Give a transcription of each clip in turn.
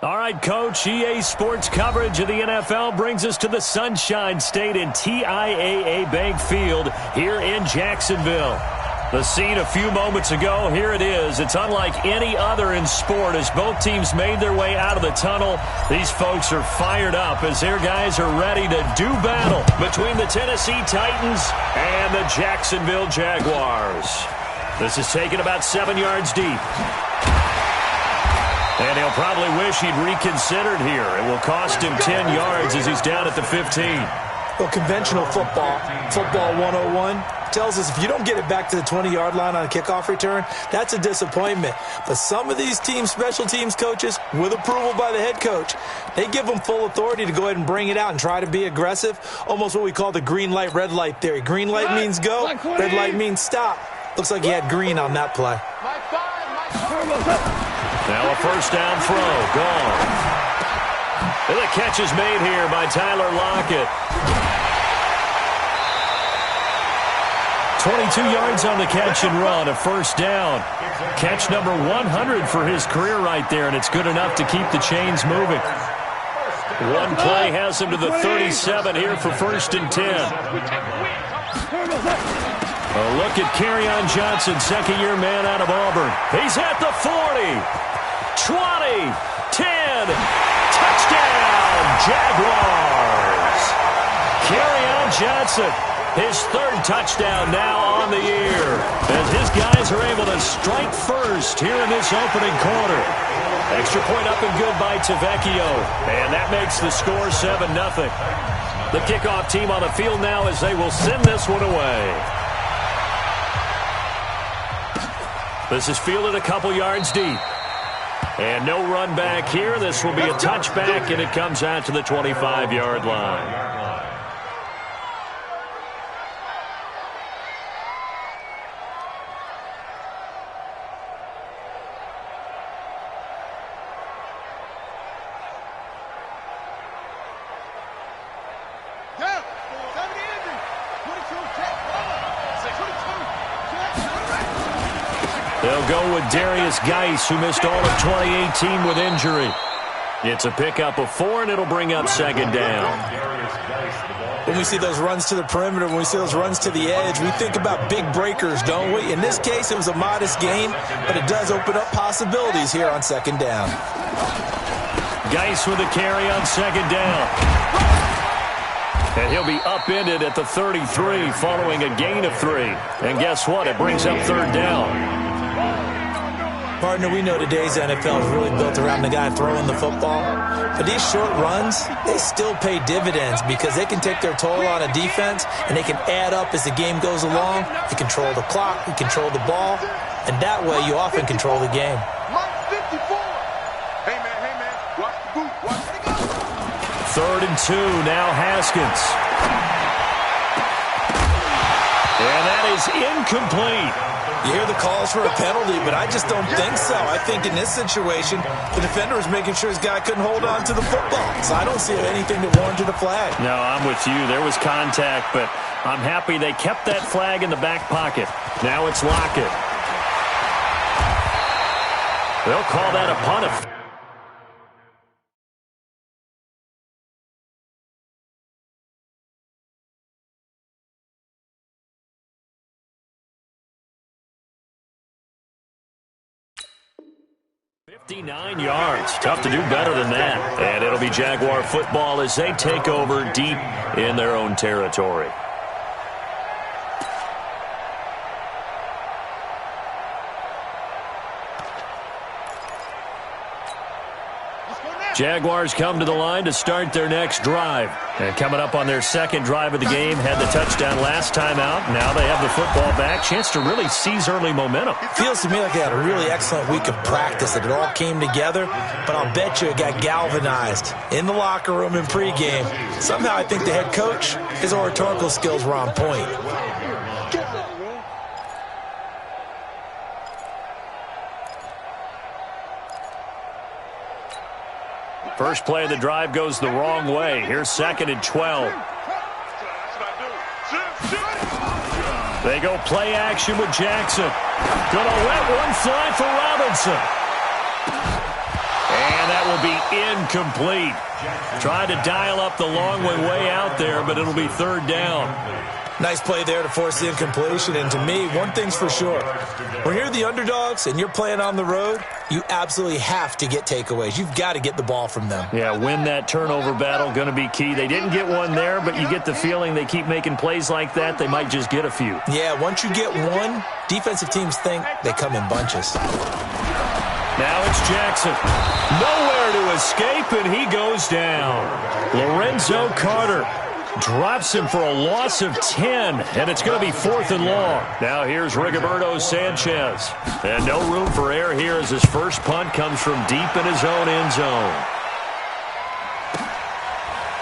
All right, Coach, EA Sports coverage of the NFL brings us to the Sunshine State in TIAA Bank Field here in Jacksonville. The scene a few moments ago, here it is. It's unlike any other in sport as both teams made their way out of the tunnel. These folks are fired up as their guys are ready to do battle between the Tennessee Titans and the Jacksonville Jaguars. This is taken about 7 yards deep. And he'll probably wish he'd reconsidered here. It will cost him 10 yards as he's down at the 15. Well, conventional football 101, tells us if you don't get it back to the 20-yard line on a kickoff return, that's a disappointment. But some of these special teams coaches, with approval by the head coach, they give them full authority to go ahead and bring it out and try to be aggressive, almost what we call the green light, red light theory. Green light means go, red light means stop. Looks like he had green on that play. Now a first down throw, gone. And the catch is made here by Tyler Lockett. 22 yards on the catch and run, a first down. Catch number 100 for his career right there, and it's good enough to keep the chains moving. One play has him to the 37 here for 1st and 10. A look at Kerryon Johnson, second-year man out of Auburn. He's at the 40. 20, 10, touchdown, Jaguars. Kerryon Johnson, his 3rd touchdown now on the year, as his guys are able to strike first here in this opening quarter. Extra point up and good by Tavecchio, and that makes the score 7-0. The kickoff team on the field now as they will send this one away. This is fielded a couple yards deep. And no run back here. This will be a touchback, and it comes out to the 25-yard line. They'll go with Darius Geis, who missed all of 2018 with injury. It's a pickup of 4, and it'll bring up 2nd down. When we see those runs to the perimeter, when we see those runs to the edge, we think about big breakers, don't we? In this case, it was a modest gain, but it does open up possibilities here on 2nd down. Geis with a carry on 2nd down. And he'll be upended at the 33 following a gain of 3. And guess what? It brings up 3rd down. Partner, we know today's NFL is really built around the guy throwing the football. But these short runs, they still pay dividends because they can take their toll on a defense and they can add up as the game goes along. You control the clock, you control the ball, and that way you often control the game. Third and 2, now Haskins. And that is incomplete. You hear the calls for a penalty, but I just don't think so. I think in this situation, the defender was making sure his guy couldn't hold on to the football. So I don't see anything that warranted a flag. No, I'm with you. There was contact, but I'm happy they kept that flag in the back pocket. Now it's Lockett. They'll call that a punt. $59 yards. Tough to do better than that. And it'll be Jaguar football as they take over deep in their own territory. Jaguars come to the line to start their next drive. And coming up on their 2nd drive of the game, had the touchdown last time out. Now they have the football back. Chance to really seize early momentum. Feels to me like they had a really excellent week of practice, that it all came together. But I'll bet you it got galvanized in the locker room in pregame. Somehow I think the head coach, his oratorical skills were on point. First play of the drive goes the wrong way. Here's 2nd and 12. They go play action with Jackson. Gonna let one fly for Robinson. And that will be incomplete. Tried to dial up the long way out there, but it'll be third down. Nice play there to force the incompletion. And to me, one thing's for sure. When you're the underdogs and you're playing on the road, you absolutely have to get takeaways. You've got to get the ball from them. Yeah, win that turnover battle, going to be key. They didn't get one there, but you get the feeling they keep making plays like that, they might just get a few. Yeah, once you get one, defensive teams think they come in bunches. Now it's Jackson. Nowhere to escape, and he goes down. Lorenzo Carter drops him for a loss of 10, and it's going to be 4th and long. Now here's Rigoberto Sanchez. And no room for error here as his first punt comes from deep in his own end zone.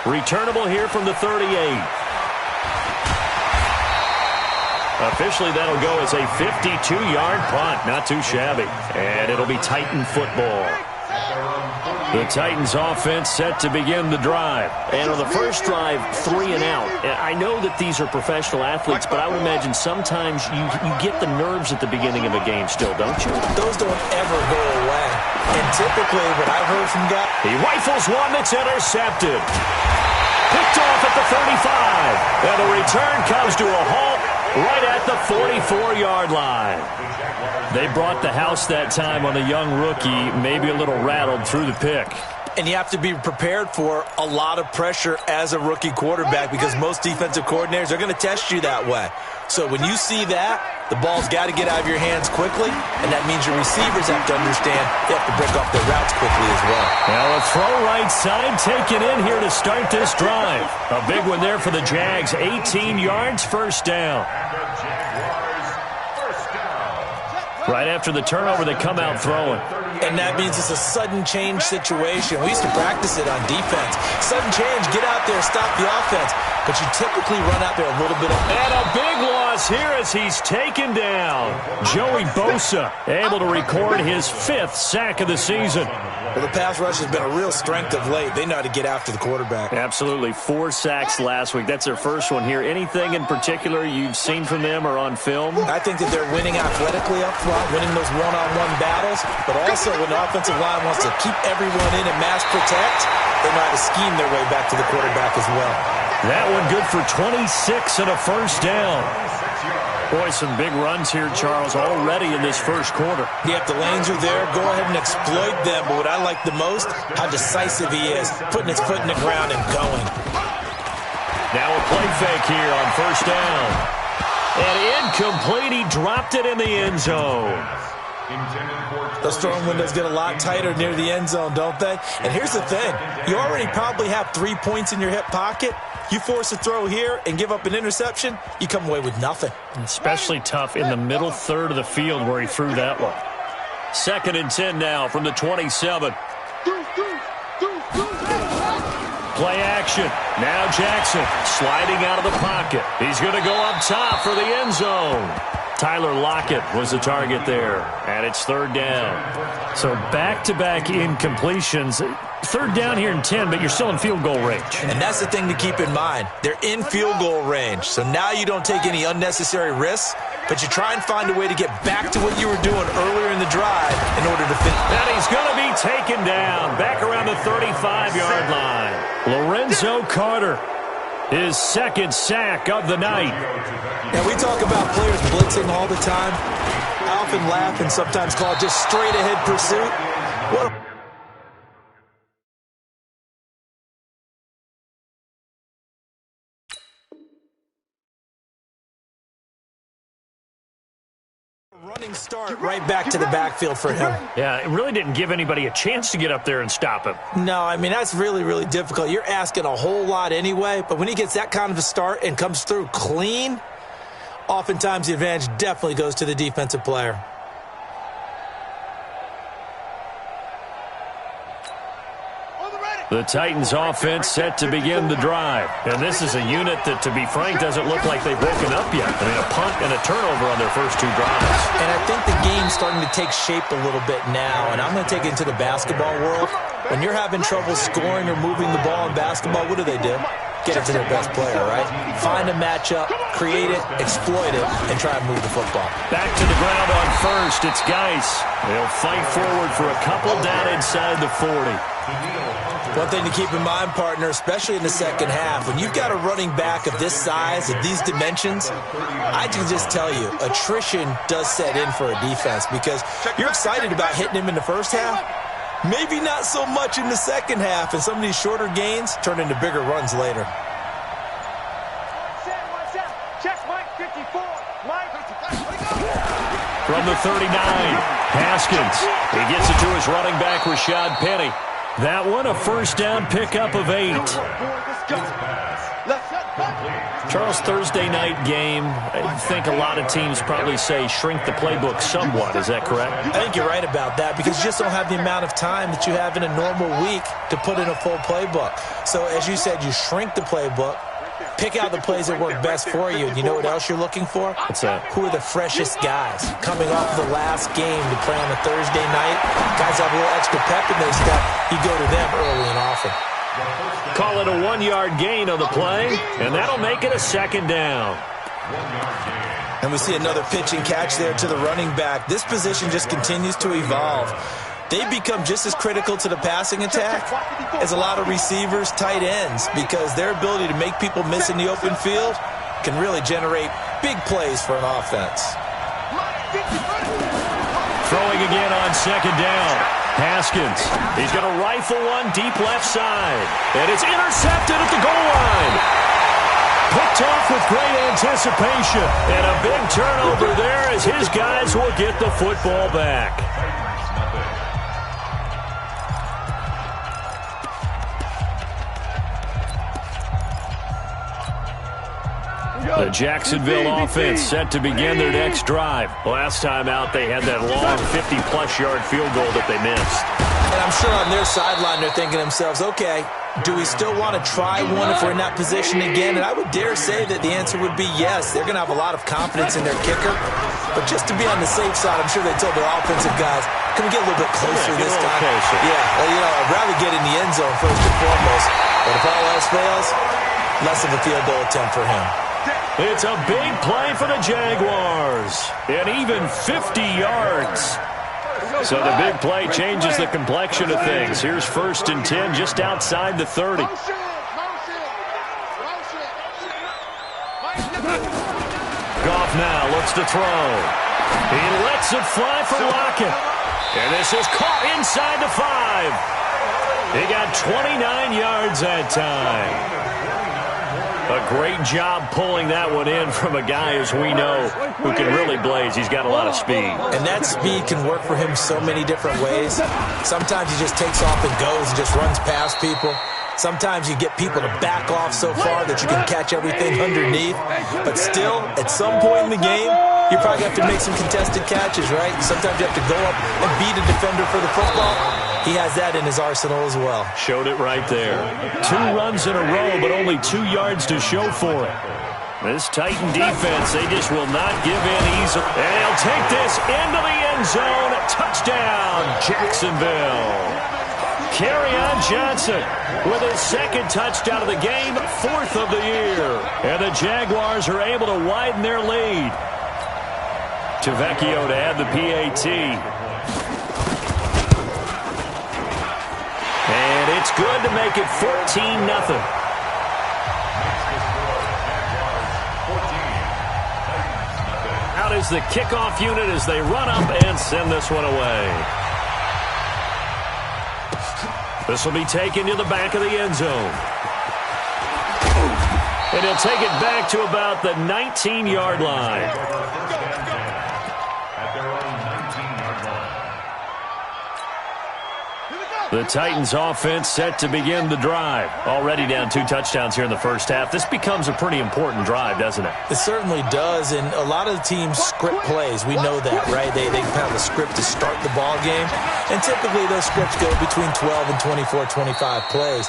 Returnable here from the 38. Officially, that'll go as a 52-yard punt. Not too shabby. And it'll be Titan football. The Titans offense set to begin the drive. And on the first drive, 3 and out. I know that these are professional athletes, but I would imagine sometimes you get the nerves at the beginning of a game still, don't you? Those don't ever go away. And typically, what I've heard from guys... He rifles one that's intercepted. Picked off at the 35. And the return comes to a halt right at the 44-yard line. They brought the house that time on the young rookie, maybe a little rattled through the pick. And you have to be prepared for a lot of pressure as a rookie quarterback because most defensive coordinators are going to test you that way. So when you see that, the ball's got to get out of your hands quickly, and that means your receivers have to understand they have to break off their routes quickly as well. Now a throw right side taken in here to start this drive. A big one there for the Jags. 18 yards, first down. Right after the turnover, they come out throwing. And that means it's a sudden change situation. We used to practice it on defense. Sudden change, get out there, stop the offense. But you typically run out there a little bit. And a big loss here as he's taken down. Joey Bosa able to record his 5th sack of the season. Well, the pass rush has been a real strength of late. They know how to get after the quarterback. Absolutely. 4 sacks last week. That's their first one here. Anything in particular you've seen from them or on film? I think that they're winning athletically up front, winning those one-on-one battles, but also when the offensive line wants to keep everyone in and mass protect, they know how to scheme their way back to the quarterback as well. That one good for 26 and a first down. Boy, some big runs here, Charles, already in this first quarter. Yeah, if the lanes are there, go ahead and exploit them. But what I like the most, how decisive he is, putting his foot in the ground and going. Now a play fake here on first down. And incomplete, he dropped it in the end zone. Those throwing windows get a lot tighter near the end zone, don't they? And here's the thing. You already probably have 3 points in your hip pocket. You force a throw here and give up an interception, you come away with nothing. Especially tough in the middle third of the field where he threw that one. 2nd and 10 now from the 27. Play action. Now Jackson sliding out of the pocket. He's going to go up top for the end zone. Tyler Lockett was the target there, and it's 3rd down. So back-to-back incompletions. 3rd down here in 10, but you're still in field goal range. And that's the thing to keep in mind. They're in field goal range, so now you don't take any unnecessary risks, but you try and find a way to get back to what you were doing earlier in the drive in order to finish. And he's going to be taken down back around the 35-yard line. Lorenzo Carter, his 2nd sack of the night. Now, we talk about players blitzing all the time. I often laugh and sometimes call it just straight-ahead pursuit. What a running start right back to the backfield for him. Yeah, it really didn't give anybody a chance to get up there and stop him. No, I mean, that's really, really difficult. You're asking a whole lot anyway, but when he gets that kind of a start and comes through clean, oftentimes the advantage definitely goes to the defensive player. The Titans offense set to begin the drive. And this is a unit that, to be frank, doesn't look like they've broken up yet. I mean, a punt and a turnover on their first 2 drives. And I think the game's starting to take shape a little bit now. And I'm going to take it into the basketball world. When you're having trouble scoring or moving the ball in basketball, what do? get it to their best player, right? Find a matchup, create it, exploit it, and try and move the football. Back to the ground on first. It's Geis. They'll fight forward for a couple down inside the 40. One thing to keep in mind, partner, especially in the second half, when you've got a running back of this size, of these dimensions, I can just tell you, attrition does set in for a defense because you're excited about hitting him in the first half. Maybe not so much in the second half, and some of these shorter gains turn into bigger runs later. From the 39, Haskins. He gets it to his running back, Rashad Penny. That one, a first down pickup of 8. Charles, Thursday night game, I think a lot of teams probably say shrink the playbook somewhat. Is that correct? I think you're right about that because you just don't have the amount of time that you have in a normal week to put in a full playbook. So as you said, you shrink the playbook, pick out the plays that work best for you. And you know what else you're looking for? What's that? Who are the freshest guys coming off the last game to play on a Thursday night? Guys have a little extra pep in their step. You go to them early and often. Call it a 1-yard gain on the play, and that'll make it a second down. And we see another pitch and catch there to the running back. This position just continues to evolve. They've become just as critical to the passing attack as a lot of receivers, tight ends, because their ability to make people miss in the open field can really generate big plays for an offense. Throwing again on second down. Haskins, he's going to rifle one deep left side. And it's intercepted at the goal line. Picked off with great anticipation. And a big turnover there as his guys will get the football back. The Jacksonville offense set to begin their next drive. Last time out, they had that long 50-plus yard field goal that they missed. And I'm sure on their sideline they're thinking to themselves, okay, do we still want to try one if we're in that position again? And I would dare say that the answer would be yes. They're going to have a lot of confidence in their kicker. But just to be on the safe side, I'm sure they told their offensive guys, can we get a little bit closer this time? Closer. Yeah, well, you know, I'd rather get in the end zone first and foremost. But if all else fails, less of a field goal attempt for him. It's a big play for the Jaguars. And even 50 yards. So the big play changes the complexion of things. Here's 1st and 10 just outside the 30. Goff now looks to throw. He lets it fly for Lockett. And this is caught inside the 5. He got 29 yards that time. A great job pulling that one in from a guy, as we know, who can really blaze. He's got a lot of speed. And that speed can work for him so many different ways. Sometimes he just takes off and goes and just runs past people. Sometimes you get people to back off so far that you can catch everything underneath. But still, at some point in the game, you probably have to make some contested catches, right? Sometimes you have to go up and beat a defender for the football. He has that in his arsenal as well. Showed it right there. 2 runs in a row, but only 2 yards to show for it. This Titan defense, they just will not give in easily. And they'll take this into the end zone. Touchdown, Jacksonville. Kerryon Johnson with his 2nd touchdown of the game, 4th of the year. And the Jaguars are able to widen their lead. Tavecchio to add the PAT. And it's good to make it 14-0. Out is the kickoff unit as they run up and send this one away. This will be taken to the back of the end zone. And he'll take it back to about the 19-yard line. The Titans offense set to begin the drive. Already down 2 touchdowns here in the first half. This becomes a pretty important drive, doesn't it? It certainly does, and a lot of the teams script plays. We know that, right? They have a script to start the ball game, and typically those scripts go between 12 and 24, 25 plays.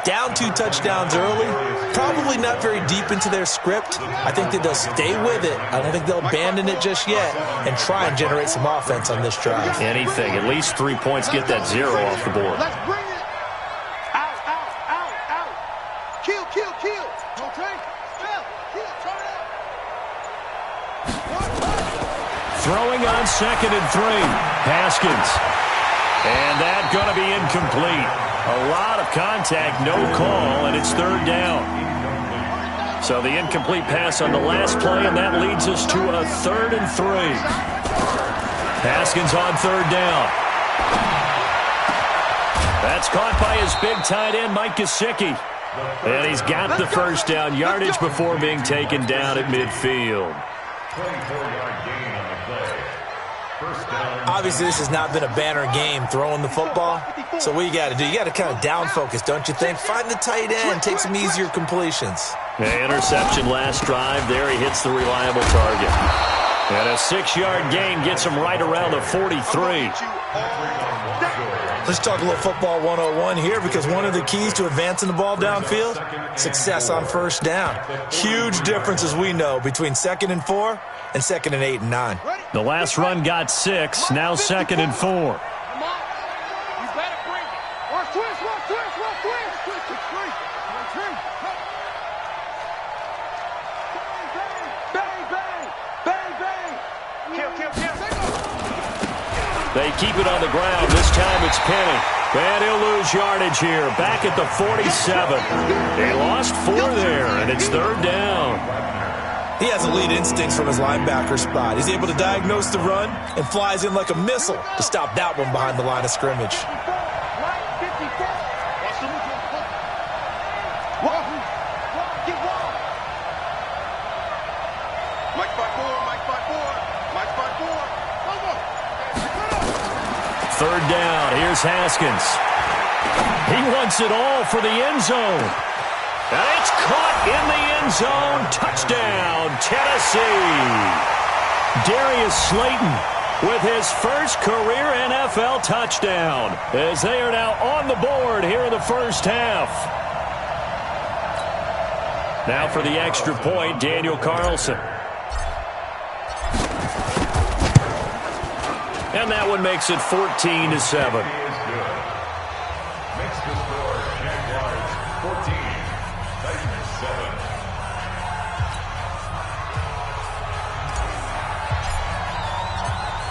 Down 2 touchdowns early, probably not very deep into their script. I think that they'll stay with it. I don't think they'll abandon it just yet and try and generate some offense on this drive. Anything. At least 3 points, get that 0 off the board. Let's bring it. Out. Kill. Throwing on 2nd and 3. Haskins. And that's going to be incomplete. A lot of contact, no call, and it's 3rd down. So the incomplete pass on the last play, and that leads us to a 3rd and 3. Haskins on 3rd down. That's caught by his big tight end, Mike Gesicki. And he's got the 1st down yardage before being taken down at midfield. Obviously, this has not been a banner game throwing the football. So what you got to do, you got to kind of down focus, don't you think? Find the tight end, take some easier completions. The interception last drive. There he hits the reliable target. And a 6-yard gain gets him right around the 43. Let's talk a little football 101 here, because one of the keys to advancing the ball downfield, success on 1st down. Huge difference, as we know, between 2nd and 4 and 2nd and 8 and 9. The last run got 6, now 2nd and 4. They keep it on the ground. This time it's Penny. And he'll lose yardage here. Back at the 47. They lost 4 there, and it's 3rd down. He has elite instincts from his linebacker spot. He's able to diagnose the run and flies in like a missile to stop that one behind the line of scrimmage. Third down. Here's Haskins. He wants it all for the end zone. And it's caught in the end zone. Touchdown, Tennessee. Darius Slayton with his first career NFL touchdown, as they are now on the board here in the 1st half. Now for the extra point, Daniel Carlson. And that one makes it 14-7.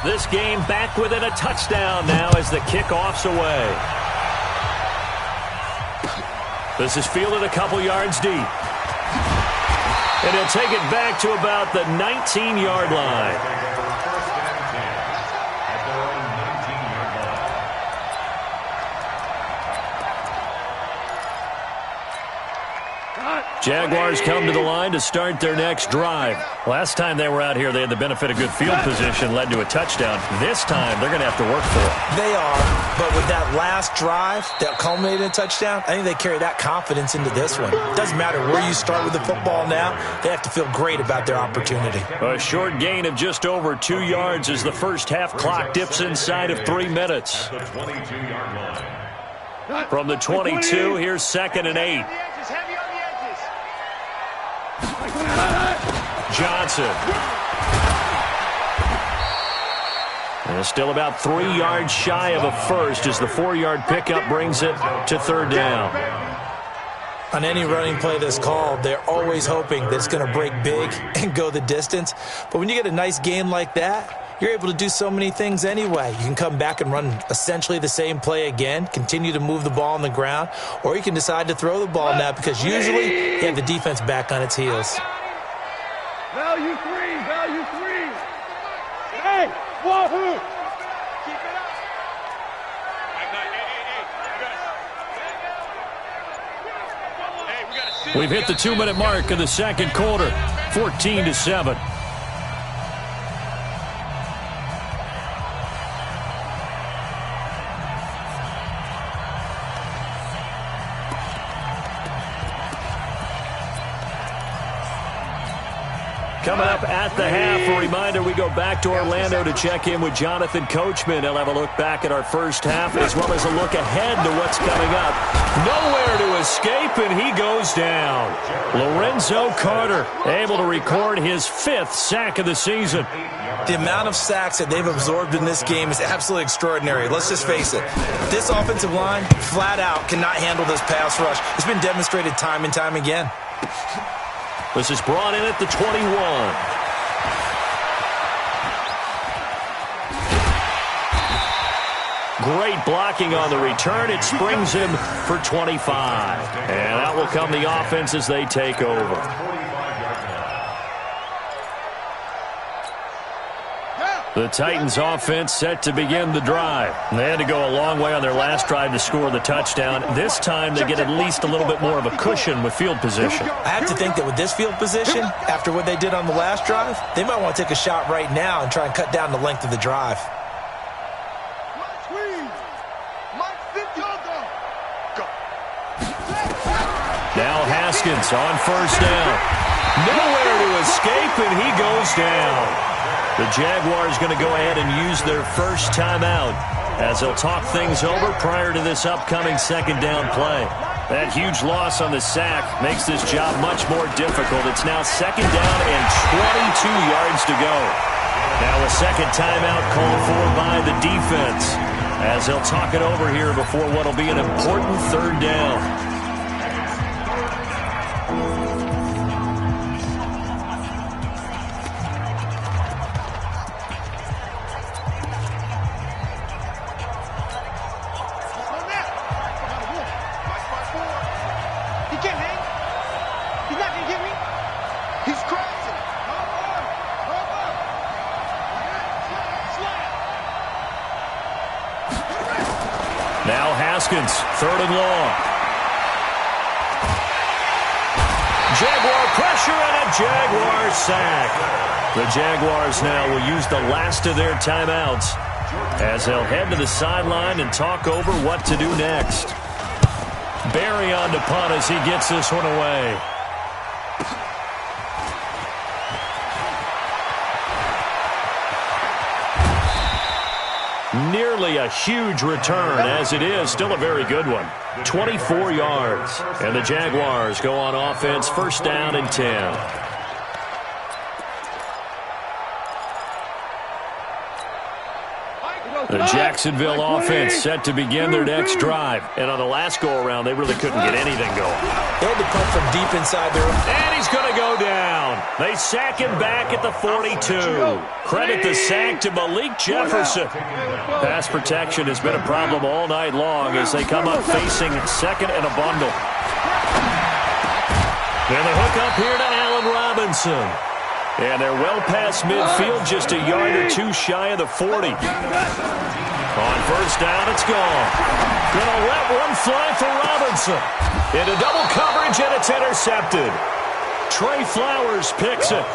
This game back within a touchdown now as the kickoff's away. This is fielded a couple yards deep. And he'll take it back to about the 19-yard line. Jaguars come to the line to start their next drive. Last time they were out here, they had the benefit of good field position, led to a touchdown. This time, they're going to have to work for it. They are, but with that last drive that culminated in a touchdown, I think they carry that confidence into this one. It doesn't matter where you start with the football now. They have to feel great about their opportunity. A short gain of just over 2 yards as the first half clock dips inside of 3 minutes. From the 22, here's 2nd and 8. Johnson. And still about 3 yards shy of a first as the 4-yard pickup brings it to 3rd down. On any running play that's called, they're always hoping that it's going to break big and go the distance. But when you get a nice gain like that, you're able to do so many things anyway. You can come back and run essentially the same play again, continue to move the ball on the ground, or you can decide to throw the ball now because usually you have the defense back on its heels. Value 3, value 3. Hey, wahoo! Keep it up. We've hit the 2-minute mark of the second quarter, 14-7. Coming up at the half, a reminder, we go back to Orlando to check in with Jonathan Coachman. He'll have a look back at our first half as well as a look ahead to what's coming up. Nowhere to escape, and he goes down. Lorenzo Carter able to record his 5th sack of the season. The amount of sacks that they've absorbed in this game is absolutely extraordinary. Let's just face it. This offensive line, flat out, cannot handle this pass rush. It's been demonstrated time and time again. This is brought in at the 21. Great blocking on the return. It springs him for 25. And out will come the offense as they take over. The Titans offense set to begin the drive. They had to go a long way on their last drive to score the touchdown. This time they get at least a little bit more of a cushion with field position. I have to think that with this field position, after what they did on the last drive, they might want to take a shot right now and try and cut down the length of the drive. Now Haskins on first down. Nowhere to escape, and he goes down. The Jaguars going to go ahead and use their first timeout as they'll talk things over prior to this upcoming second down play. That huge loss on the sack makes this job much more difficult. It's now second down and 22 yards to go. Now a second timeout called for by the defense as they'll talk it over here before what will be an important third down. Now Haskins, third and long. Jaguar pressure and a Jaguar sack. The Jaguars now will use the last of their timeouts as they'll head to the sideline and talk over what to do next. Barry on to punt as he gets this one away. Nearly a huge return, as it is still a very good one. 24 yards. And the Jaguars go on offense, first down and 10. The Jacksonville offense set to begin their next drive. And on the last go-around, they really couldn't get anything going. They had to punt from deep inside their own. And he's going to go down. They sack him back at the 42. Credit the sack to Malik Jefferson. Pass protection has been a problem all night long as they come up facing second and a bundle. And the hook up here to Allen Robinson. And they're well past midfield, just a yard or two shy of the 40. On first down, it's gone. Gonna let one fly for Robinson. Into double coverage, and it's intercepted. Trey Flowers picks it.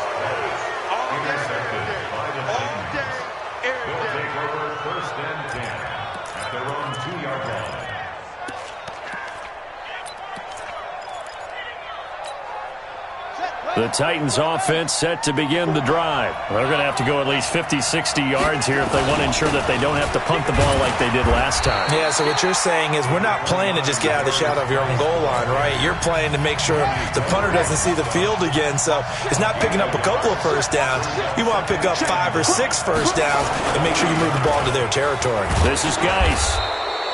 The Titans offense set to begin the drive. They're going to have to go at least 50, 60 yards here if they want to ensure that they don't have to punt the ball like they did last time. Yeah, so what you're saying is we're not playing to just get out of the shadow of your own goal line, right? You're playing to make sure the punter doesn't see the field again. So it's not picking up a couple of first downs. You want to pick up 5 or 6 first downs and make sure you move the ball into their territory. This is Geis.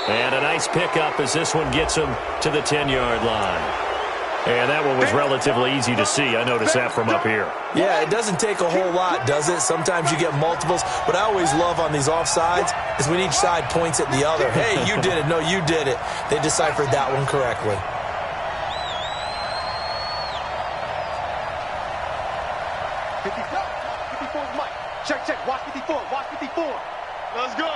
And a nice pickup as this one gets him to the 10-yard line. And that one was relatively easy to see. I noticed that from up here. Yeah, it doesn't take a whole lot, does it? Sometimes you get multiples. What I always love on these offsides is when each side points at the other. Hey, you did it. No, you did it. They deciphered that one correctly. Check, check. Watch 54. Watch 54. Let's go.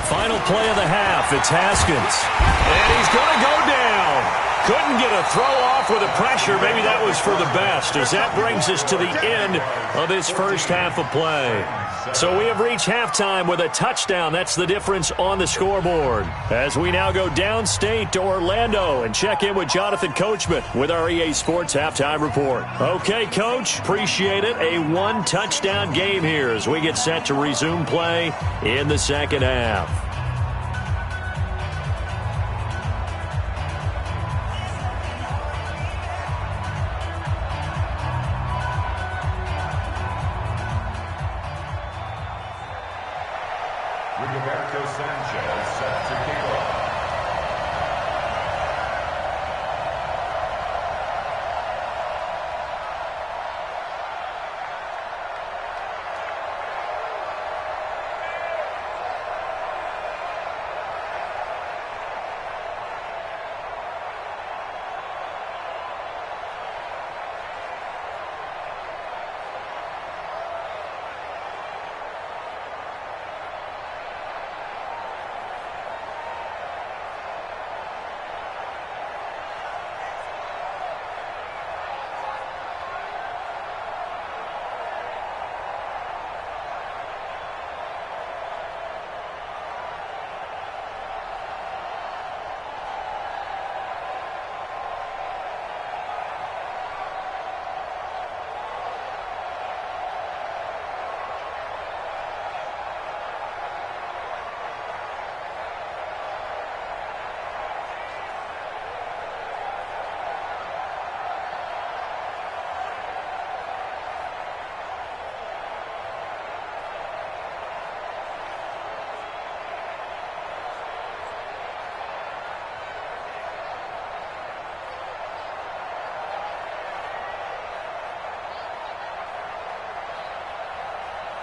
Final play of the half. It's Haskins. And he's going to go down. Couldn't get a throw off with the pressure. Maybe that was for the best, as that brings us to the end of this first half of play. So we have reached halftime with a touchdown. That's the difference on the scoreboard. As we now go downstate to Orlando and check in with Jonathan Coachman with our EA Sports Halftime Report. Okay, Coach, appreciate it. A one-touchdown game here as we get set to resume play in the second half.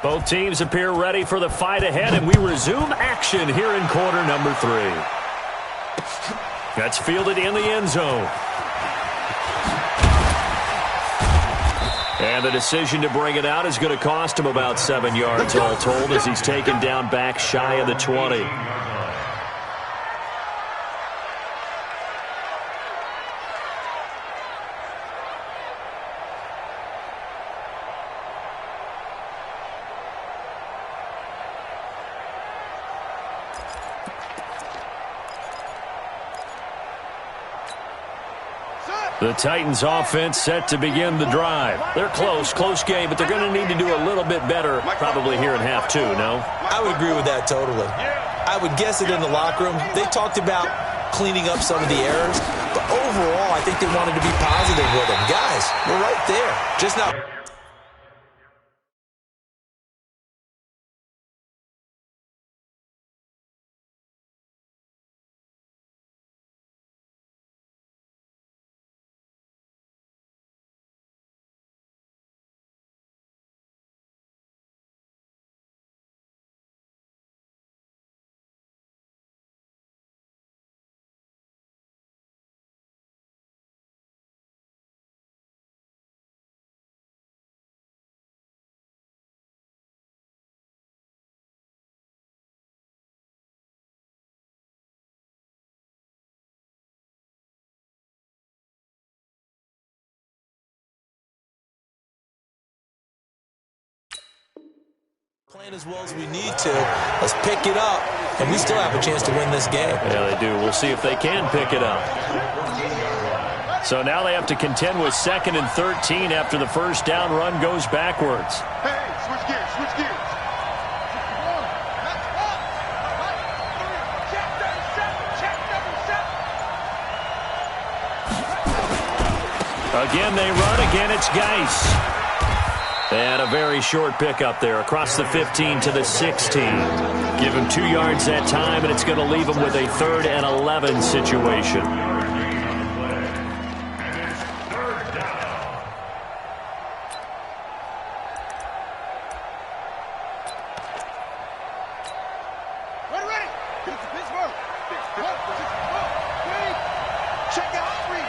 Both teams appear ready for the fight ahead, and we resume action here in quarter number 3. That's fielded in the end zone. And the decision to bring it out is going to cost him about 7 yards all told as he's taken down back shy of the 20. The Titans offense set to begin the drive. They're close game, but they're going to need to do a little bit better probably here in half 2, no? I would agree with that totally. I would guess it in the locker room. They talked about cleaning up some of the errors, but overall I think they wanted to be positive with them. Guys, we're right there. Just not... playing as well as we need to. Let's pick it up, and we still have a chance to win this game. Yeah, they do. We'll see if they can pick it up. So now they have to contend with 2nd and 13 after the first down run goes backwards. Hey, switch gears, switch gears. Again, they run. Again, it's Geis. And a very short pickup there across the 15 to the 16. Give him 2 yards that time, and it's going to leave him with a 3rd and 11 situation. Ready. Get to Pittsburgh. Check out three.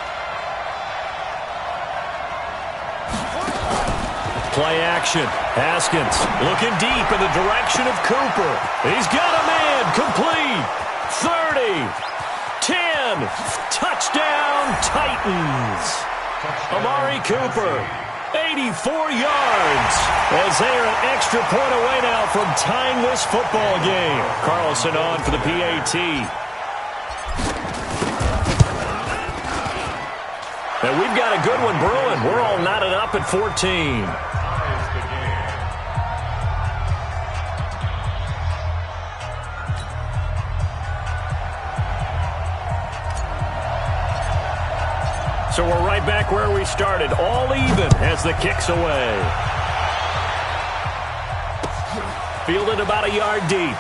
Play action. Haskins looking deep in the direction of Cooper. He's got a man. Complete. 30. 10. Touchdown, Titans. Amari Cooper, 84 yards. As they are an extra point away now from tying this football game. Carlson on for the PAT. And we've got a good one brewing. We're all knotted up at 14. So we're right back where we started, all even as the kick's away. Fielded about a yard deep.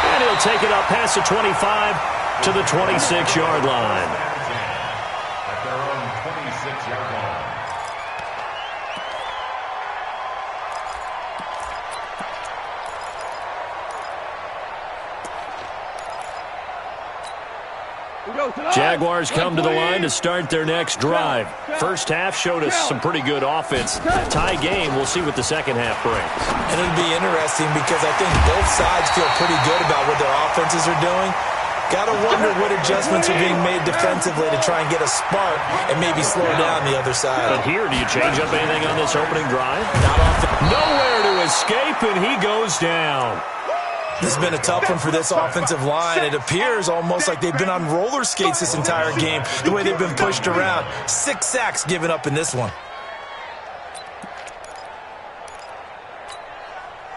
And he'll take it up past the 25 to the 26-yard line. At their own 26-yard line. Jaguars come to the line to start their next drive. First half showed us some pretty good offense. Tie game, we'll see what the second half brings. And it'll be interesting because I think both sides feel pretty good about what their offenses are doing. Got to wonder what adjustments are being made defensively to try and get a spark and maybe slow down the other side. But here, do you change up anything on this opening drive? Not often. Nowhere to escape, and he goes down. This has been a tough one for this offensive line. It appears almost like they've been on roller skates this entire game, the way they've been pushed around. 6 sacks given up in this one.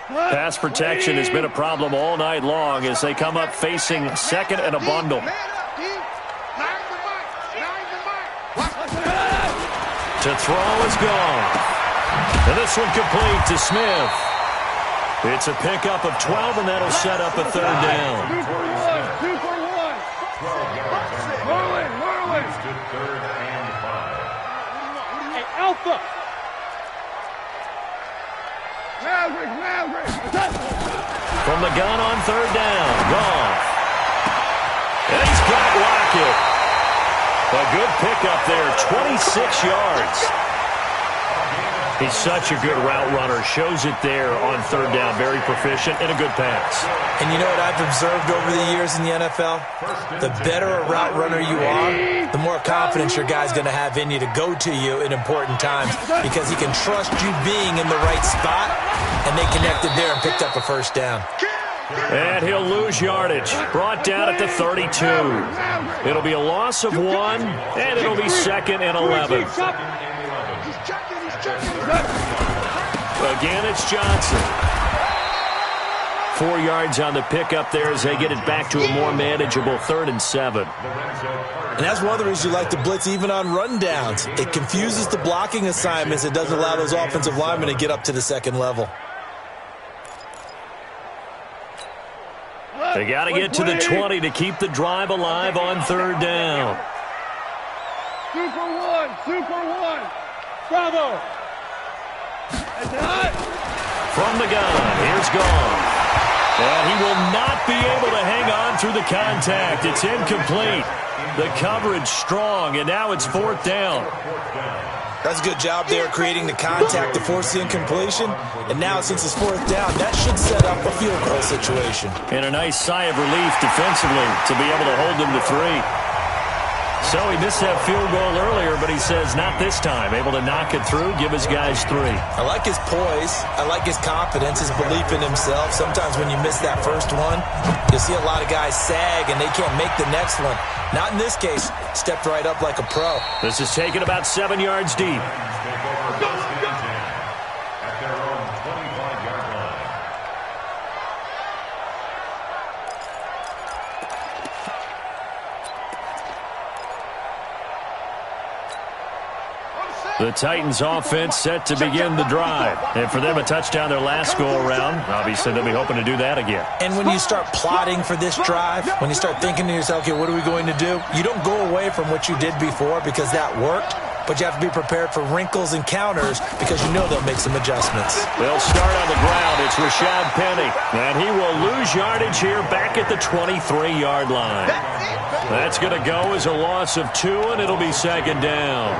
Pass protection has been a problem all night long as they come up facing second and a bundle. To throw is gone. And this one complete to Smith. It's a pickup of 12, and that'll set up a third down. 2 for 1. 2 for 1. Merlin. To 3rd and 5. Hey, Alpha. From the gun on third down. Goff. And he's got Lockett. A good pickup there, 26 yards. He's such a good route runner. Shows it there on third down. Very proficient and a good pass. And you know what I've observed over the years in the NFL? The better a route runner you are, the more confidence your guy's going to have in you to go to you in important times because he can trust you being in the right spot, and they connected there and picked up a first down. And he'll lose yardage. Brought down at the 32. It'll be a loss of 1, and it'll be 2nd and 11. Again, it's Johnson. 4 yards on the pickup there as they get it back to a more manageable 3rd and 7. And that's one of the reasons you like to blitz even on rundowns. It confuses the blocking assignments. It doesn't allow those offensive linemen to get up to the second level. They got to get to the 20 to keep the drive alive on third down. Super one. Bravo. From the gun, here's Goff. And he will not be able to hang on through the contact. It's incomplete. The coverage strong, and now it's 4th down. That's a good job there creating the contact to force the incompletion. And now since it's 4th down, that should set up a field goal situation. And a nice sigh of relief defensively to be able to hold them to 3. So he missed that field goal earlier, but he says not this time. Able to knock it through, give his guys 3. I like his poise. I like his confidence, his belief in himself. Sometimes when you miss that first one, you'll see a lot of guys sag and they can't make the next one. Not in this case. Stepped right up like a pro. This is taken about 7 yards deep. At their own 25-yard line. The Titans offense set to begin the drive. And for them, a touchdown their last go-around. Obviously, they'll be hoping to do that again. And when you start plotting for this drive, when you start thinking to yourself, okay, what are we going to do? You don't go away from what you did before because that worked. But you have to be prepared for wrinkles and counters because you know they'll make some adjustments. They'll start on the ground. It's Rashad Penny. And he will lose yardage here back at the 23-yard line. That's going to go as a loss of 2, and it'll be 2nd down.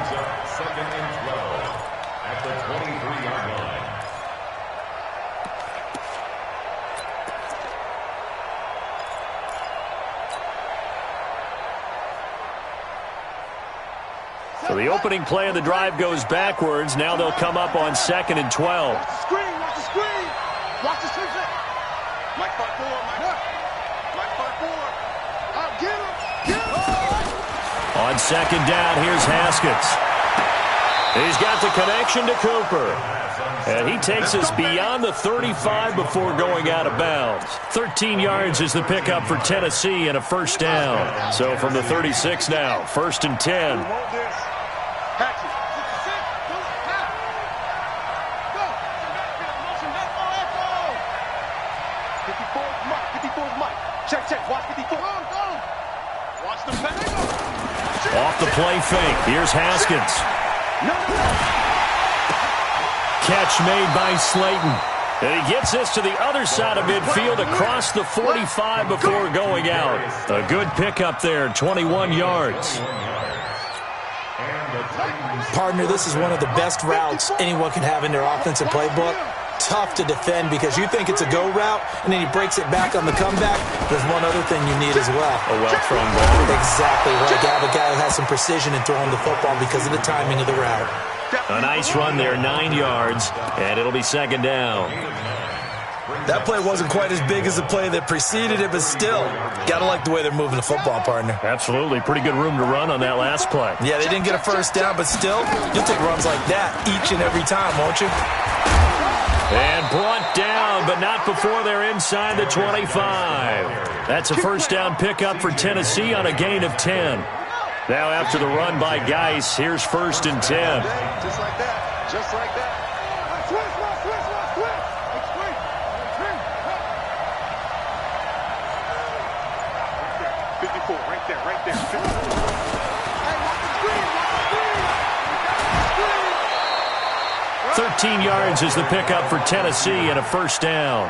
2nd and 12 at the 23-yard line. So the opening play of the drive goes backwards. Now they'll come up on 2nd and 12. Watch the screen. Watch the screen. Mike 5-4. Mike 5-4. Get him. On 2nd down, here's Haskins. He's got the connection to Cooper. And he takes us beyond the 35 before going out of bounds. 13 yards is the pickup for Tennessee and a first down. So from the 36 now, 1st and 10. Check. Watch 54. Watch the pass. Off the play fake. Here's Haskins. Catch made by Slayton. And he gets this to the other side of midfield across the 45 before going out. A good pickup there, 21 yards. Partner, this is one of the best routes anyone can have in their offensive playbook. Tough to defend because you think it's a go route, and then he breaks it back on the comeback. There's one other thing you need as well. A well-thrown ball. Exactly right. You have a guy who has some precision in throwing the football because of the timing of the route. A nice run there, 9 yards, and it'll be 2nd down. That play wasn't quite as big as the play that preceded it, but still, gotta like the way they're moving the football, partner. Absolutely. Pretty good room to run on that last play. Yeah, they didn't get a first down, but still, you'll take runs like that each and every time, won't you? And brought down, but not before they're inside the 25. That's a first down pickup for Tennessee on a gain of 10. Now after the run by Geis, here's 1st and 10. Just like that. Just like that. Switch. 54, right there. Hey, watch the screen. 13 yards is the pickup for Tennessee and a first down.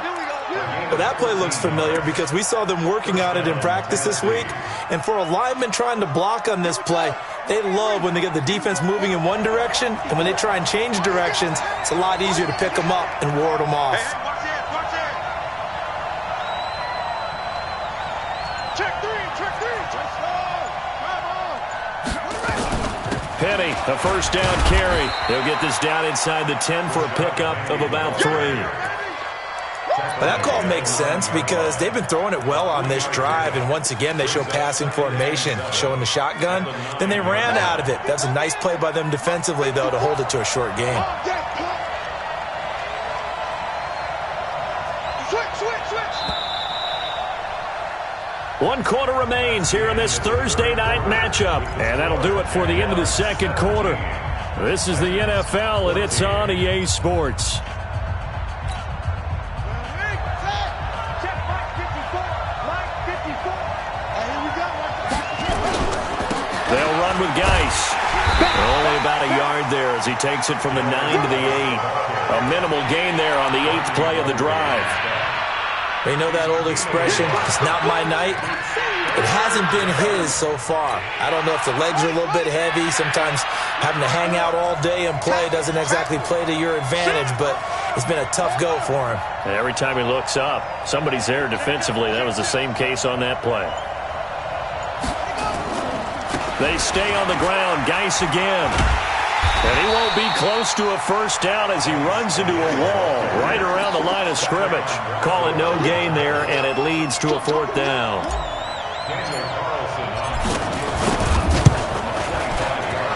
Well, that play looks familiar because we saw them working on it in practice this week. And for a lineman trying to block on this play, they love when they get the defense moving in one direction, and when they try and change directions, it's a lot easier to pick them up and ward them off. Penny, a first down carry. They'll get this down inside the 10 for a pickup of about 3. But that call makes sense because they've been throwing it well on this drive, and once again they show passing formation, showing the shotgun. Then they ran out of it. That's a nice play by them defensively, though, to hold it to a short gain. One quarter remains here in this Thursday night matchup. And that'll do it for the end of the second quarter. This is the NFL, and it's on EA Sports. They'll run with Geis. Only about a yard there as he takes it from the 9 to the 8. A minimal gain there on the 8th play of the drive. You know that old expression, it's not my night? It hasn't been his so far. I don't know if the legs are a little bit heavy. Sometimes having to hang out all day and play doesn't exactly play to your advantage, but it's been a tough go for him. Every time he looks up, somebody's there defensively. That was the same case on that play. They stay on the ground. Geis again. And he won't be close to a first down as he runs into a wall right around the line of scrimmage. Call it no gain there, and it leads to a 4th down.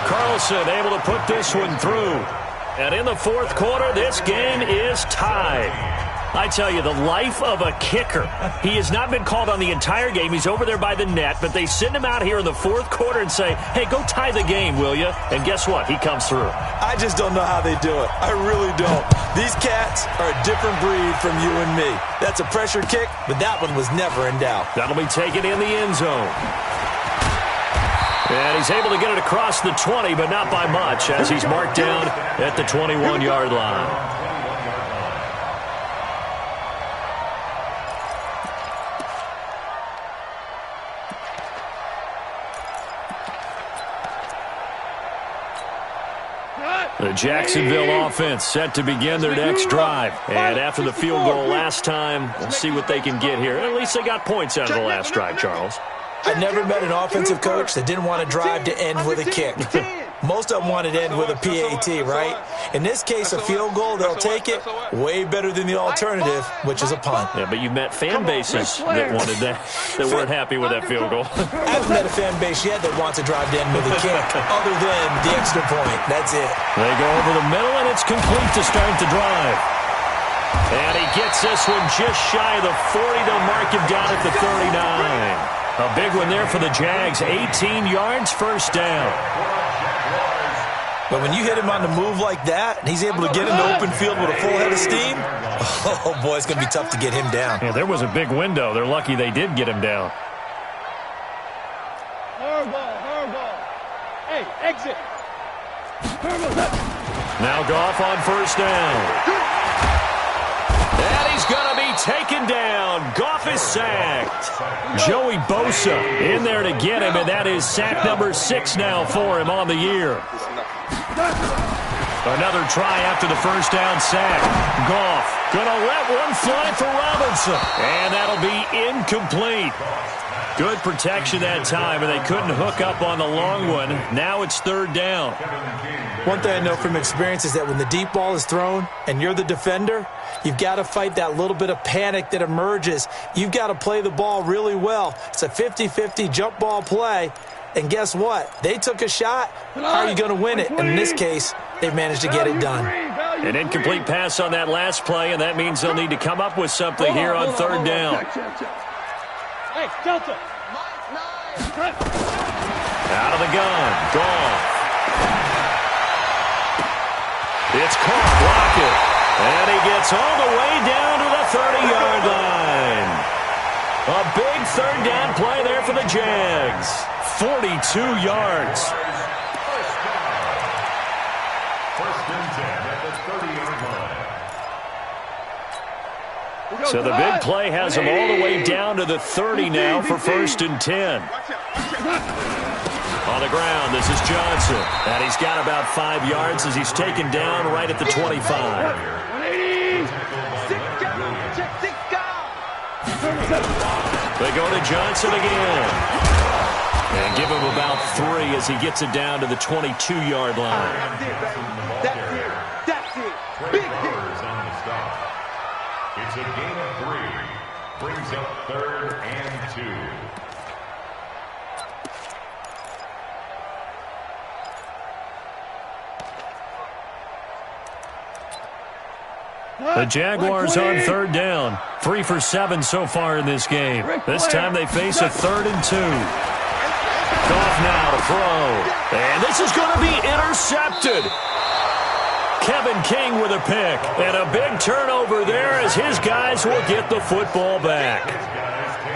Carlson able to put this one through. And in the 4th quarter, this game is tied. I tell you, the life of a kicker. He has not been called on the entire game. He's over there by the net, but they send him out here in the 4th quarter and say, hey, go tie the game, will you? And guess what? He comes through. I just don't know how they do it. I really don't. These cats are a different breed from you and me. That's a pressure kick, but that one was never in doubt. That'll be taken in the end zone. And he's able to get it across the 20, but not by much, as he's marked down at the 21-yard line. The Jacksonville offense set to begin their next drive. And after the field goal last time, we'll see what they can get here. At least they got points out of the last drive, Charles. I never met an offensive coach that didn't want to drive to end with a kick. Most of them wanted to end with a PAT, right? In this case, a field goal, they'll take it. Way better than the alternative, which is a punt. Yeah, but you've met fan bases that wanted that weren't happy with that field goal. I haven't met a fan base yet that wants to drive to end with a kick, other than the extra point. That's it. They go over the middle, and it's complete to start the drive. And he gets this one just shy of the 40. They'll mark him down at the 39. A big one there for the Jags. 18 yards, first down. But when you hit him on the move like that, and he's able to get into open field with a full head of steam, oh, boy, it's going to be tough to get him down. Yeah, there was a big window. They're lucky they did get him down. Hard ball. Hey, exit. Now Goff on first down. And he's going to be taken down. Goff is sacked. Joey Bosa in there to get him, and that is sack number 6 now for him on the year. Another try after the first down sack. Goff gonna let one fly for Robinson, and that'll be incomplete. Good protection that time, and they couldn't hook up on the long one. Now it's 3rd down. One thing I know from experience is that when the deep ball is thrown and you're the defender, you've got to fight that little bit of panic that emerges. You've got to play the ball really well. It's a 50-50 jump ball play. And guess what? They took a shot. How are you going to win it? And in this case, they've managed to get it done. An incomplete pass on that last play, and that means they'll need to come up with something here on 3rd down. Hey, Delta. Out of the gun. Goff. It's caught. Block it. And he gets all the way down to the 30-yard line. A big 3rd down play there for the Jags. 42 yards. First and 10 at the 30-yard line. So the big play has him all the way down to the 30 now for 1st and 10. On the ground, this is Johnson. And he's got about 5 yards as he's taken down right at the 25. They go to Johnson again. And give him about 3 as he gets it down to the 22-yard line. That's it. Big hit. It's a gain of 3. Brings up 3rd and 2. The Jaguars on 3rd down. 3 for 7 so far in this game. This time they face a 3rd and 2. Goff now to throw. And this is going to be intercepted. Kevin King with a pick. And a big turnover there as his guys will get the football back.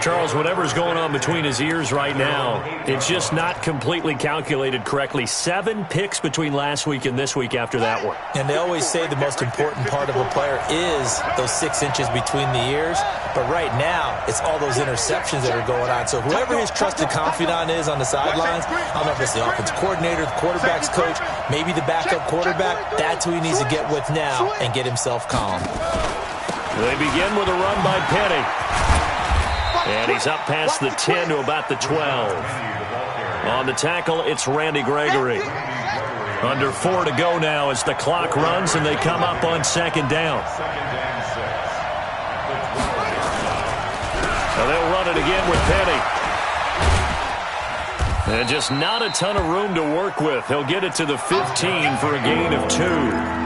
Charles, whatever's going on between his ears right now, it's just not completely calculated correctly. 7 picks between last week and this week after that one. And they always say the most important part of a player is those 6 inches between the ears. But right now, it's all those interceptions that are going on. So whoever his trusted confidant is on the sidelines, I don't know if it's the offensive coordinator, the quarterback's coach, maybe the backup quarterback, that's who he needs to get with now and get himself calm. They begin with a run by Penny. And he's up past the 10 to about the 12. On the tackle, it's Randy Gregory. Under 4 to go now as the clock runs and they come up on 2nd down. Now they'll run it again with Penny. And just not a ton of room to work with. He'll get it to the 15 for a gain of 2.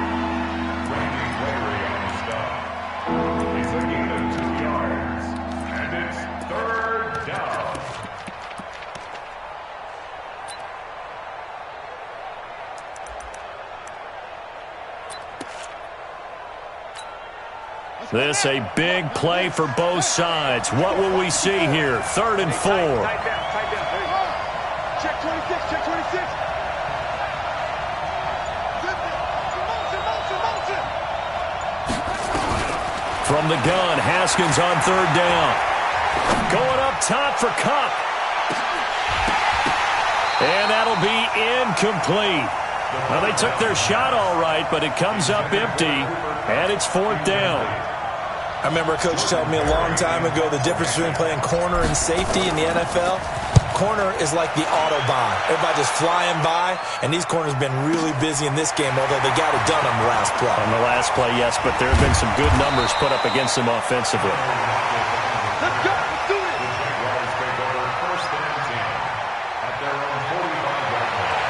This a big play for both sides. What will we see here? 3rd and 4. Check 26, check 26. Motion. From the gun, Haskins on 3rd down. Going up top for Kupp. And that'll be incomplete. Well, they took their shot all right, but it comes up empty, and it's 4th down. I remember a coach telling me a long time ago the difference between playing corner and safety in the NFL. Corner is like the Autobahn. Everybody just flying by, and these corners have been really busy in this game, although they got it done on the last play. On the last play, yes, but there have been some good numbers put up against them offensively. Let's go. Let's do it. The Jaguars take over 1st and 10 at their own 45-yard line.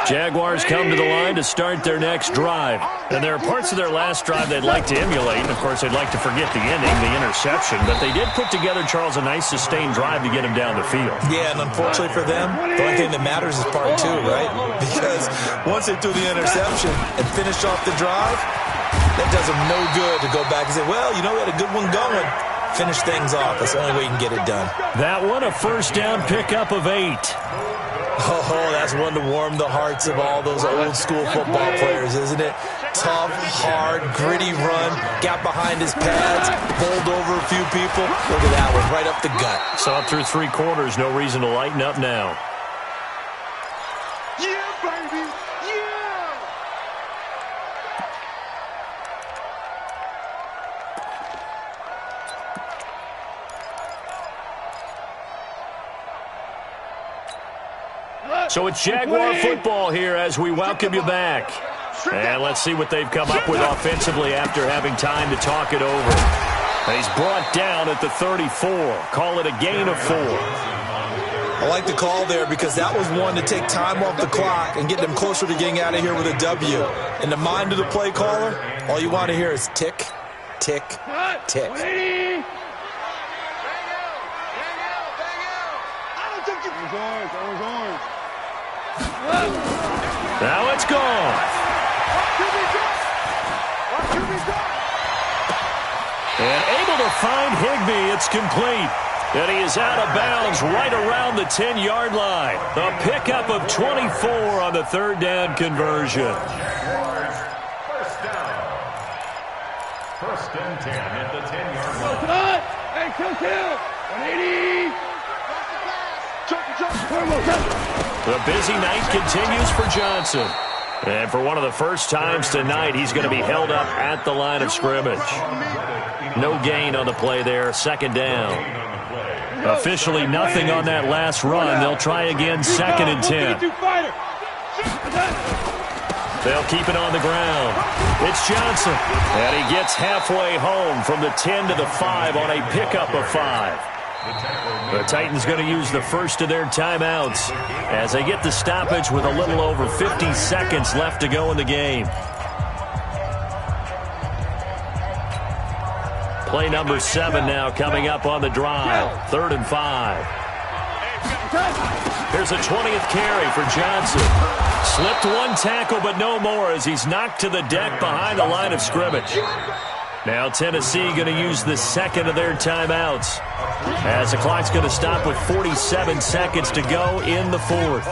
Jaguars come to the line to start their next drive. And there are parts of their last drive they'd like to emulate. And, of course, they'd like to forget the ending, the interception. But they did put together, Charles, a nice sustained drive to get him down the field. Yeah, and unfortunately for them, the only thing that matters is part 2, right? Because once they threw the interception and finished off the drive, that does them no good to go back and say, well, you know, we had a good one going. Finish things off. That's the only way you can get it done. That one, a 1st down pickup of 8. Oh, that's one to warm the hearts of all those old-school football players, isn't it? Tough, hard, gritty run, got behind his pads, bowled over a few people. Look at that one, right up the gut. Saw it through 3 quarters, no reason to lighten up now. Yeah, baby. Yeah. So it's Jaguar football here as we welcome you back. And let's see what they've come up with offensively after having time to talk it over. He's brought down at the 34. Call it a gain of 4. I like the call there because that was one to take time off the clock and get them closer to getting out of here with a W. In the mind of the play caller, all you want to hear is tick, tick, tick. Now it's gone. And able to find Higbee. It's complete. And he is out of bounds right around the 10-yard line. A pickup of 24 on the third down conversion. First down. First and 10 at the 10-yard line. Hey, kill. 180. The busy night continues for Johnson. And for one of the first times tonight, he's going to be held up at the line of scrimmage. No gain on the play there, second down. Officially nothing on that last run. They'll try again, second and 10. They'll keep it on the ground. It's Johnson. And he gets halfway home from the 10 to the 5 on a pickup of 5. The Titans going to use the first of their timeouts as they get the stoppage with a little over 50 seconds left to go in the game. Play number 7 now coming up on the drive. 3rd and 5. Here's a 20th carry for Johnson. Slipped one tackle, but no more as he's knocked to the deck behind the line of scrimmage. Now Tennessee going to use the second of their timeouts as the clock's going to stop with 47 seconds to go in the 4th.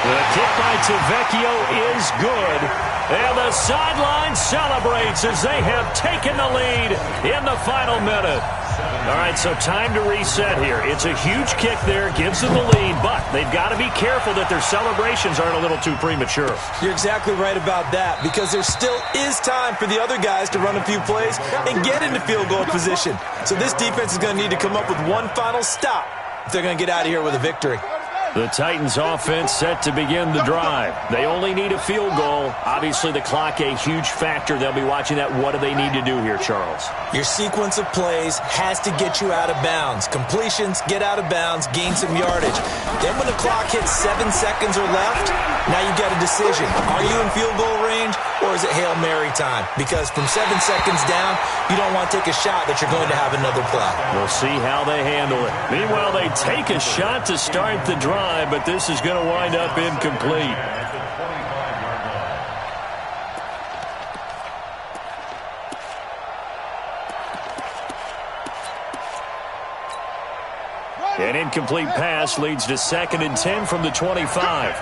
The kick by Tavecchio is good. And the sideline celebrates as they have taken the lead in the final minute. All right, so time to reset here. It's a huge kick there, gives them the lead, but they've got to be careful that their celebrations aren't a little too premature. You're exactly right about that, because there still is time for the other guys to run a few plays and get into field goal position. So this defense is going to need to come up with one final stop if they're going to get out of here with a victory. The Titans offense set to begin the drive. They only need a field goal. Obviously, the clock a huge factor. They'll be watching that. What do they need to do here, Charles? Your sequence of plays has to get you out of bounds. Completions, get out of bounds, gain some yardage. Then when the clock hits 7 seconds or left, now you got a decision. Are you in field goal range or is it Hail Mary time? Because from 7 seconds down, you don't want to take a shot that you're going to have another play. We'll see how they handle it. Meanwhile, they take a shot to start the drive, but this is going to wind up incomplete. An incomplete pass leads to 2nd and 10 from the 25.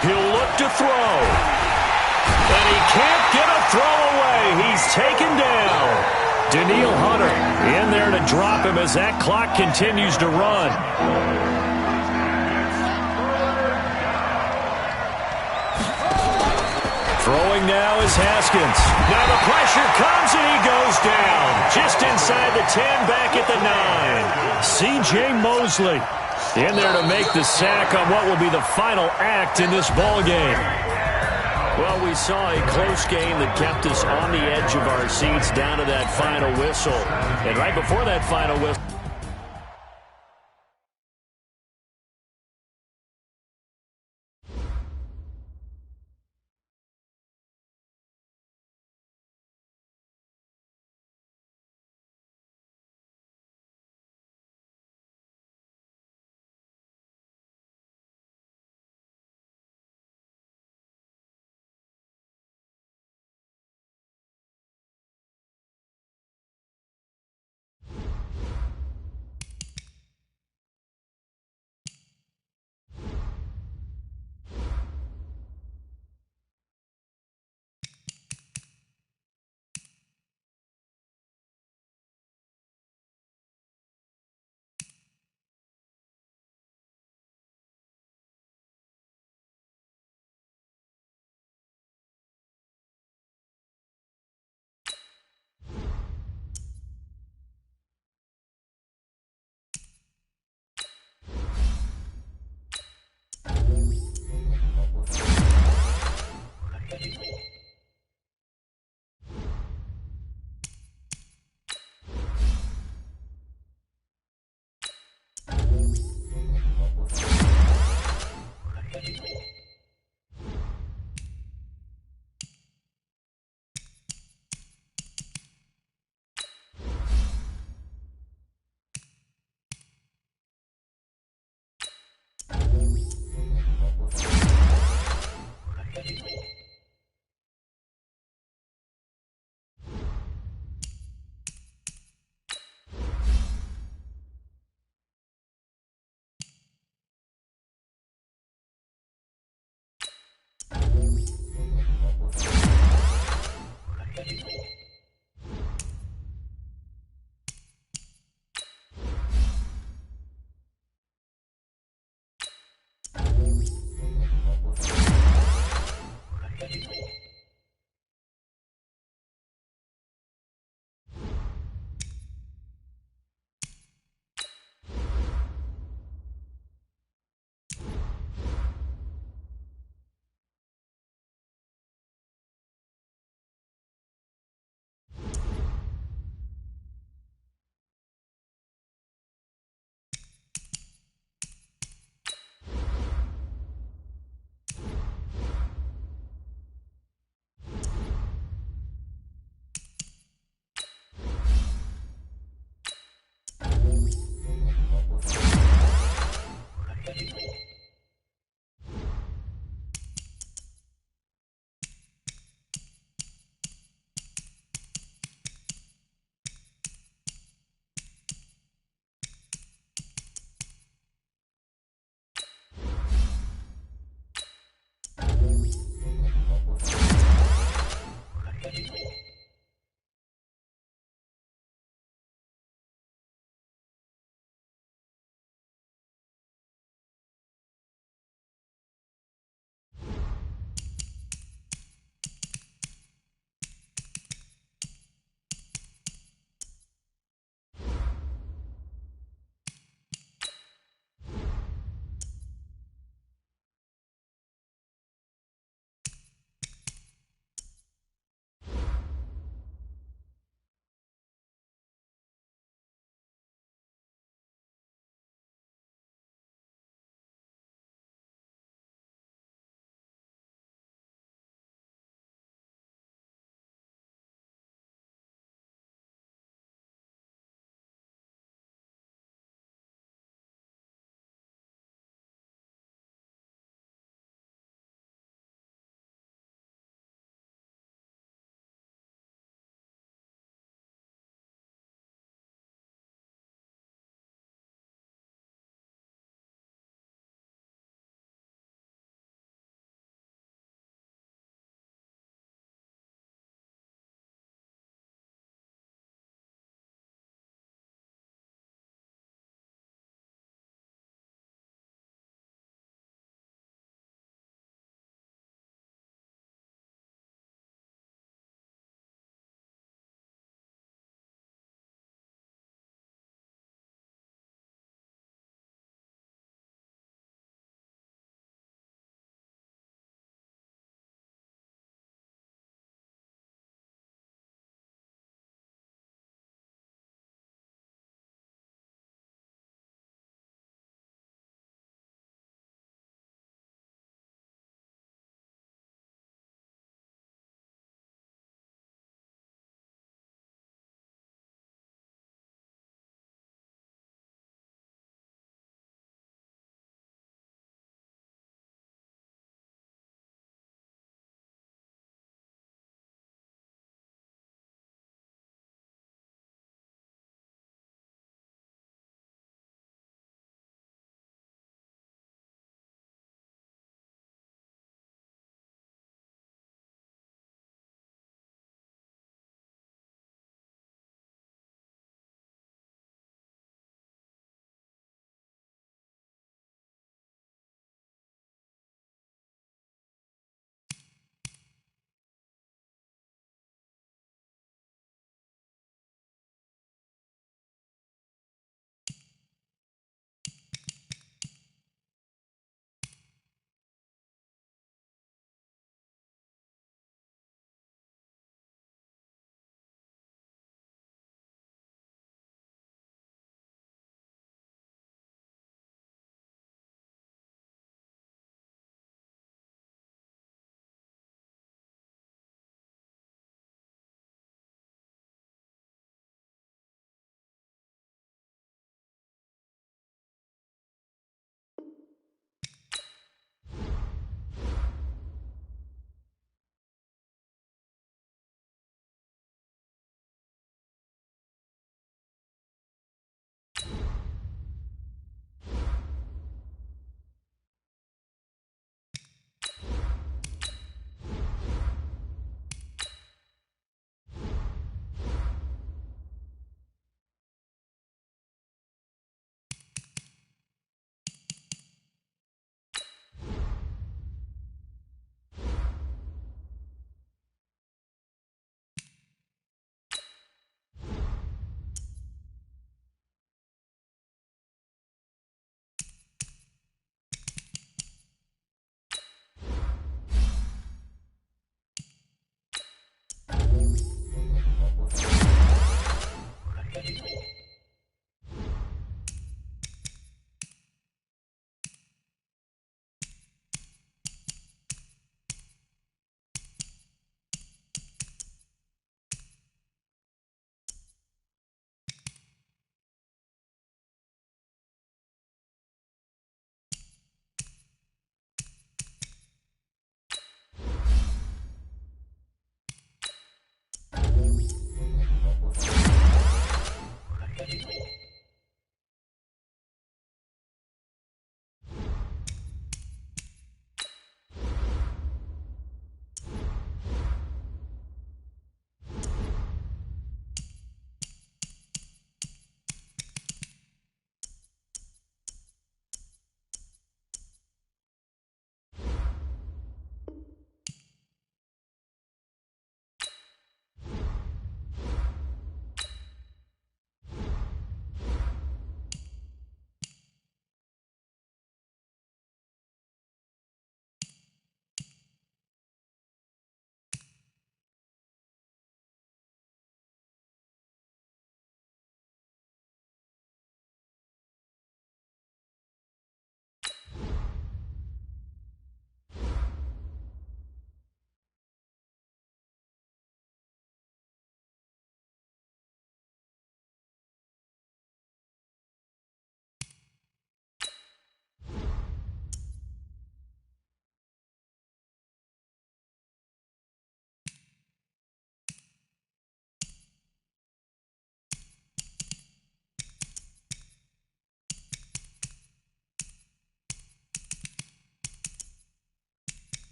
He'll look to throw. And he can't get a throw away. He's taken down. Daniil Hunter in there to drop him as that clock continues to run. Throwing now is Haskins. Now the pressure comes and he goes down. Just inside the 10, back at the 9. C.J. Mosley in there to make the sack on what will be the final act in this ball game. Well, we saw a close game that kept us on the edge of our seats down to that final whistle. And right before that final whistle,